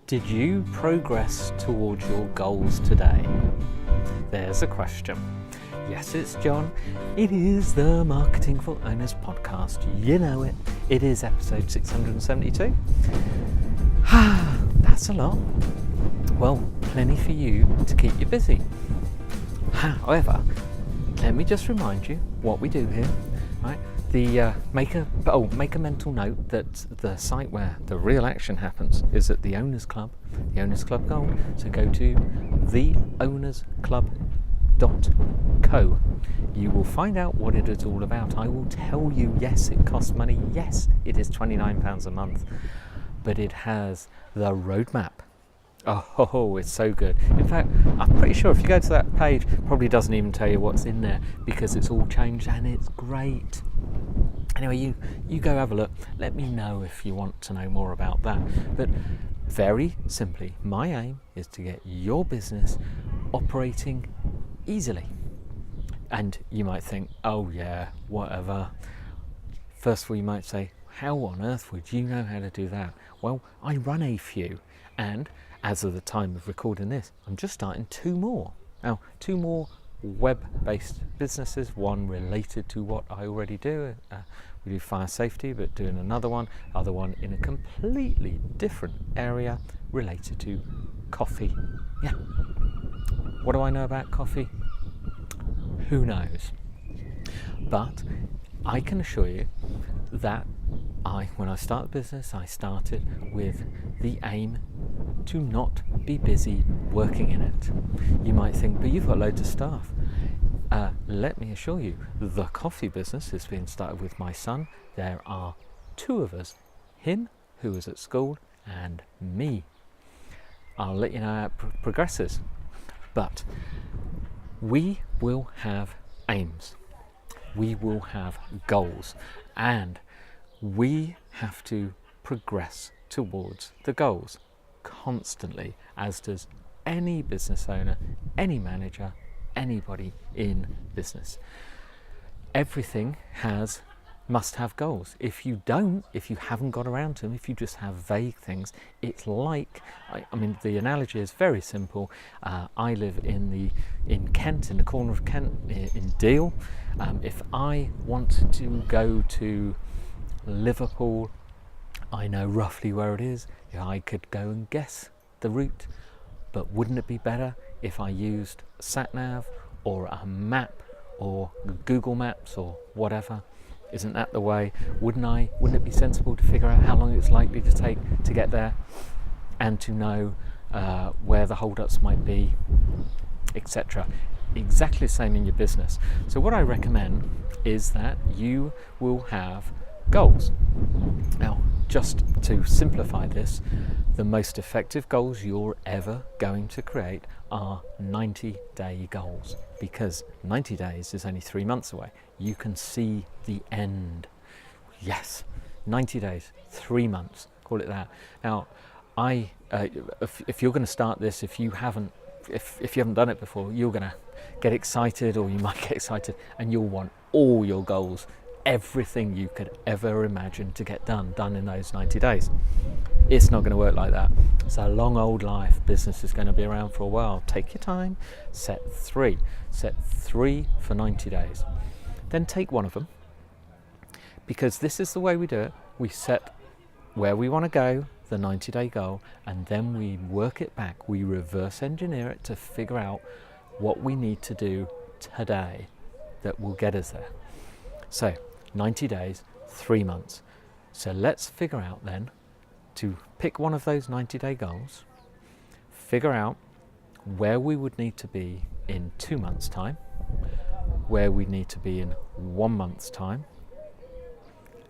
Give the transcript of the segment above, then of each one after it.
Did you progress towards your goals today? There's a question. Yes, it's John. It is the Marketing for Owners podcast. You know it. It is episode 672. That's a lot. Well, plenty for you to keep you busy. However, let me just remind you what we do here, right? Make a mental note that the site where the real action happens is at the Owners Club, the Owners Club Gold. So go to theownersclub.co. You will find out what it is all about. I will tell you, yes, it costs money. Yes, it is £29 a month, but it has the roadmap. Oh, it's so good. In fact, I'm pretty sure if you go to that page, it probably doesn't even tell you what's in there because it's all changed and it's great. Anyway, you go have a look. Let me know if you want to know more about that. But very simply, my aim is to get your business operating easily. And you might think, oh yeah, whatever. First of all, you might say, how on earth would you know how to do that? Well, I run a few, and as of the time of recording this, I'm just starting two more. Now, two more web-based businesses, one related to what I already do. We do fire safety, but doing another one, other one in a completely different area related to coffee. Yeah. What do I know about coffee? Who knows? But I can assure you that when I started the business, I started with the aim to not be busy working in it. You might think, but you've got loads of staff. Let me assure you, the coffee business has been started with my son. There are two of us, him, who is at school, and me. I'll let you know how it progresses. But we will have aims. We will have goals. And we have to progress towards the goals constantly, as does any business owner, any manager, anybody in business. Everything must have goals. If you haven't got around to them, if you just have vague things, it's like, the analogy is very simple. I live in Kent, in the corner of Kent, in Deal. If I want to go to Liverpool, I know roughly where it is. I could go and guess the route, but wouldn't it be better if I used SatNav or a map or Google Maps or whatever? Isn't that the way? Wouldn't it be sensible to figure out how long it's likely to take to get there and to know where the hold-ups might be, etc. Exactly the same in your business. So what I recommend is that you will have goals. Now, just to simplify this, the most effective goals you're ever going to create are 90-day goals, because 90 days is only 3 months away. You can see the end. Yes, 90 days, 3 months, call it that. Now, if you're going to start this, if you haven't done it before, you're going to get excited, or you might get excited, and you'll want all your goals, everything you could ever imagine to get done in those 90 days. It's not going to work like that. It's a long old life. Business is going to be around for a while. Take your time. Set three for 90 days. Then take one of them, because this is the way we do it. We set where we want to go, the 90-day goal, and then we work it back. We reverse engineer it to figure out what we need to do today that will get us there. So 90 days, 3 months. So let's figure out then to pick one of those 90-day goals, figure out where we would need to be in 2 months' time, where we need to be in 1 month's time,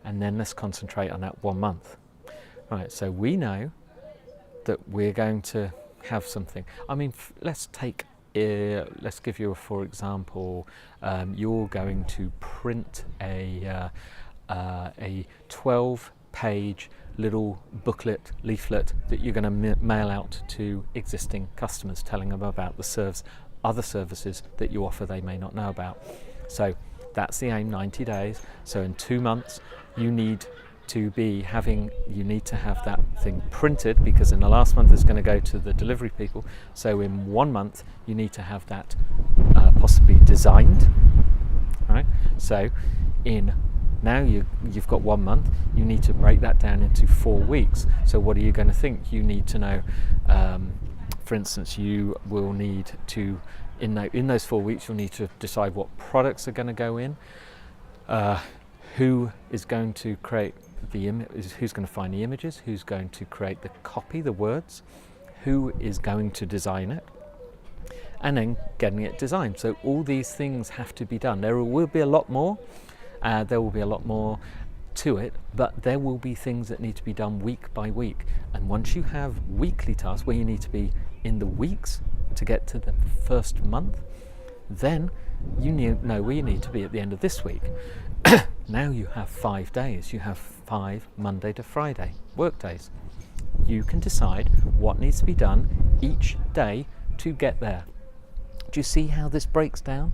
and then let's concentrate on that 1 month. Right, so we know that we're going to have something. Let's give you for example, you're going to print a 12-page little booklet, leaflet that you're going to mail out to existing customers, telling them about the other services that you offer they may not know about. So that's the aim, 90 days. So in 2 months, you need to be having, you need to have that thing printed, because in the last month it's going to go to the delivery people. So in 1 month you need to have that possibly designed, right? So now you've got 1 month, you need to break that down into 4 weeks. So what are you going to think? You need to know, for instance, you will need to, in those 4 weeks, you'll need to decide what products are going to go in, who is going to create who's going to find the images, who's going to create the copy, the words, who is going to design it, and then getting it designed. So all these things have to be done. There will be a lot more. There will be a lot more to it, but there will be things that need to be done week by week. And once you have weekly tasks where you need to be in the weeks to get to the first month, then you know where you need to be at the end of this week. Now you have 5 days. You have 5 Monday to Friday work days. You can decide what needs to be done each day to get there. Do you see how this breaks down?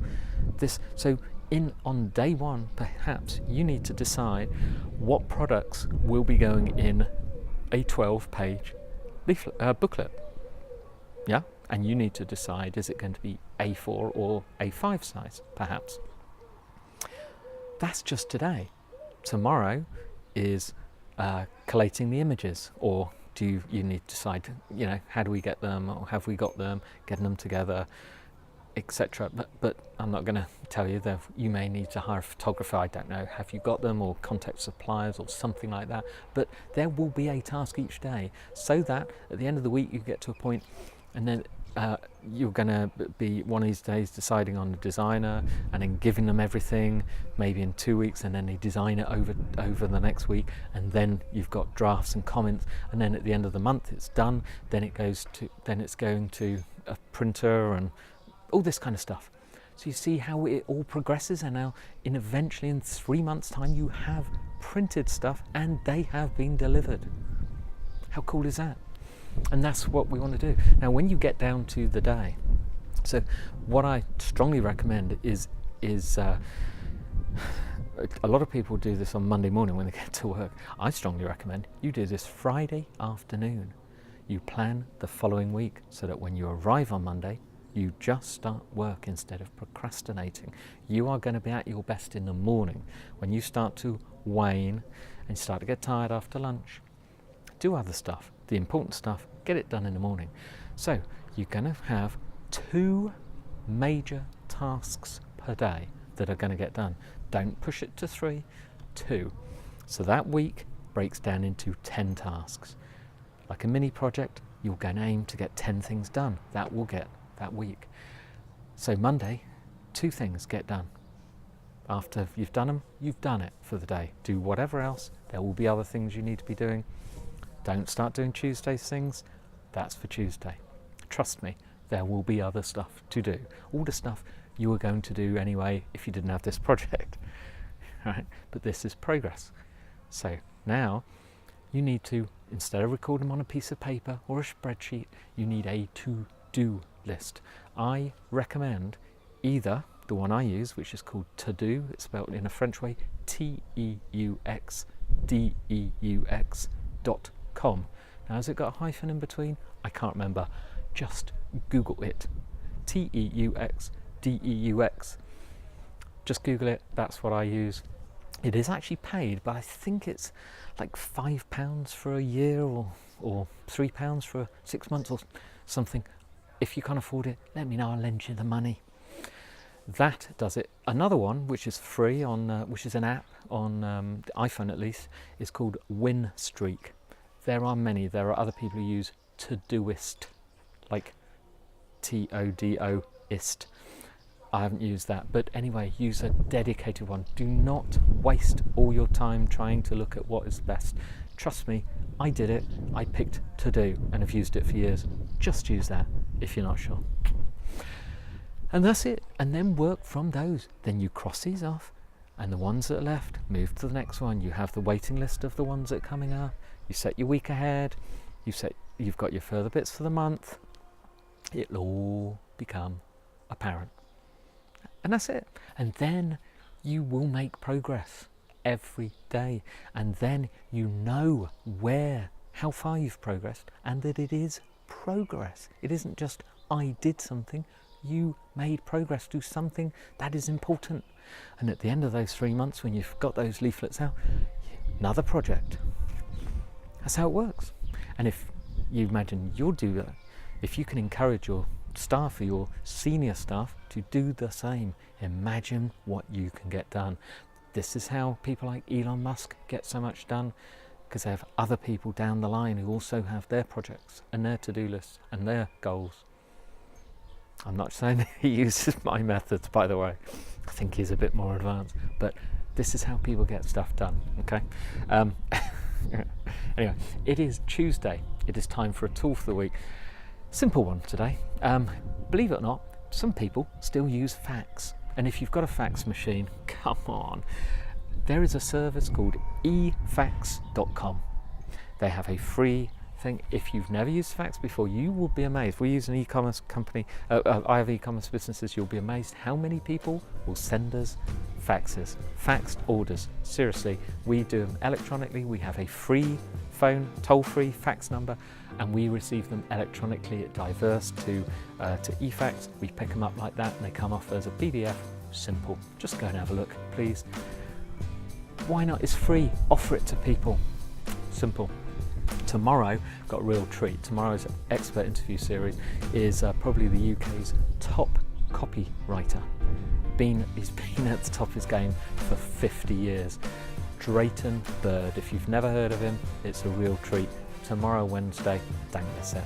On day one, perhaps you need to decide what products will be going in a 12-page booklet. Yeah, and you need to decide, is it going to be A4 or A5 size, perhaps. That's just today. Tomorrow is collating the images, or you need to decide, how do we get them, or have we got them, getting them together, etc. But I'm not going to tell you that you may need to hire a photographer. I don't know, have you got them, or contact suppliers or something like that. But there will be a task each day, so that at the end of the week you get to a point, and then you're going to be one of these days deciding on the designer and then giving them everything, maybe in 2 weeks, and then they design it over the next week, and then you've got drafts and comments, and then at the end of the month it's done. Then it's going to a printer and all this kind of stuff. So you see how it all progresses, and now eventually in 3 months' time you have printed stuff and they have been delivered. How cool is that? And that's what we want to do. Now when you get down to the day, so what I strongly recommend is a lot of people do this on Monday morning when they get to work. I strongly recommend you do this Friday afternoon. You plan the following week so that when you arrive on Monday, you just start work instead of procrastinating. You are going to be at your best in the morning. When you start to wane and start to get tired after lunch, do other stuff. The important stuff, get it done in the morning. So you're going to have 2 major tasks per day that are going to get done. Don't push it to 3, 2. So that week breaks down into 10 tasks. Like a mini project, you're going to aim to get 10 things done. That will get that week. So Monday, 2 things get done. After you've done them, you've done it for the day. Do whatever else. There will be other things you need to be doing. Don't start doing Tuesday's things. That's for Tuesday. Trust me, there will be other stuff to do. All the stuff you were going to do anyway if you didn't have this project. Right? But this is progress. So now you need to, instead of recording them on a piece of paper or a spreadsheet, you need a to-do list. I recommend either the one I use, which is called To-Do, it's spelled in a French way, TEUXDEUX.com. Now has it got a hyphen in between? I can't remember. Just Google it. TEUXDEUX. Just Google it. That's what I use. It is actually paid, but I think it's like £5 for a year or £3 for 6 months or something. If you can't afford it, let me know, I'll lend you the money. That does it. Another one, which is free on, which is an app on the iPhone at least, is called Winstreak. There are many. There are other people who use Todoist, like TODOist. I haven't used that, but anyway, use a dedicated one. Do not waste all your time trying to look at what is best. Trust me, I did it. I picked To Do and have used it for years. Just use that if you're not sure. And that's it. And then work from those. Then you cross these off, and the ones that are left, move to the next one. You have the waiting list of the ones that are coming up. You set your week ahead. You've got your further bits for the month. It'll all become apparent. And that's it. And then you will make progress. every day, and then you know how far you've progressed, and that it is progress. It isn't just I did something, you made progress, do something that is important. And at the end of those 3 months, when you've got those leaflets out, another project. That's how it works. And if you imagine you'll do that, if you can encourage your staff or your senior staff to do the same, imagine what you can get done. This is how people like Elon Musk get so much done, because they have other people down the line who also have their projects and their to-do lists and their goals. I'm not saying that he uses my methods, by the way. I think he's a bit more advanced, but this is how people get stuff done, okay? Anyway, it is Tuesday. It is time for a tool for the week. Simple one today. Believe it or not, some people still use fax. And if you've got a fax machine, come on. There is a service called efax.com. They have a free thing. If you've never used fax before, you will be amazed. We use an e-commerce company. I have e-commerce businesses. You'll be amazed how many people will send us faxes, faxed orders. Seriously, we do them electronically. We have a free phone, toll-free fax number, and we receive them electronically at Diverse to eFax. We pick them up like that, and they come off as a PDF. Simple. Just go and have a look, please. Why not? It's free. Offer it to people. Simple. Tomorrow, got a real treat. Tomorrow's expert interview series is probably the UK's top copywriter. He's been at the top of his game for 50 years. Drayton Bird. If you've never heard of him, it's a real treat. Tomorrow, Wednesday, don't miss it.